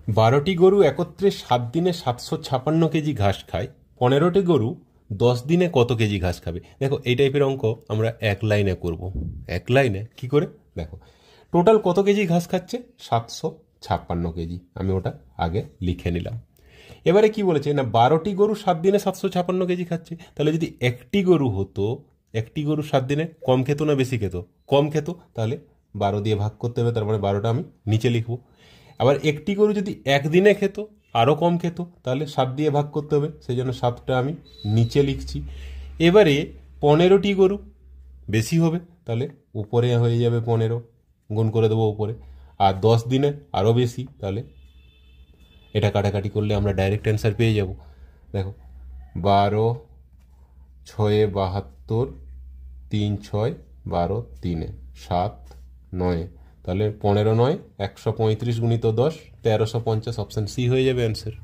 12টি গরু একত্রে 7 দিনে 756 কেজি ঘাস খায়। 15টি গরু 10 দিনে কত কেজি ঘাস খাবে? দেখো এই টাইপের অঙ্ক আমরা এক লাইনে করব। এক লাইনে কি করে? দেখো টোটাল কত কেজি ঘাস খাচ্ছে? 756 কেজি। আমি ওটা আগে লিখে নিলাম। এবারে কি বলেছে না, 12টি গরু 7 দিনে 756 কেজি খাচ্ছে। তাহলে যদি একটি গরু হতো, একটি গরু 7 দিনে কম খেত না বেশি খেত? কম খেত। তাহলে 12 দিয়ে ভাগ করতে হবে, তার মানে 12টা আমি নিচে লিখবো। আবার একটি গরু যদি একদিনে খেত, আরও কম খেত, তাহলে 7 দিয়ে ভাগ করতে হবে, সেই জন্য 7টা আমি নিচে লিখছি। এবারে 15টি গরু বেশি হবে, তাহলে উপরে হয়ে যাবে 15, গুণ করে দেবো উপরে। আর 10 দিনে আরও বেশি, তাহলে এটা কাটাকাটি করলে আমরা ডাইরেক্ট অ্যান্সার পেয়ে যাব। দেখো 12 6 72, 3 6 12, 3 7 9, তাহলে 15 9 135 গুণিত 10 1350, অপশান সি হয়ে যাবে অ্যান্সার।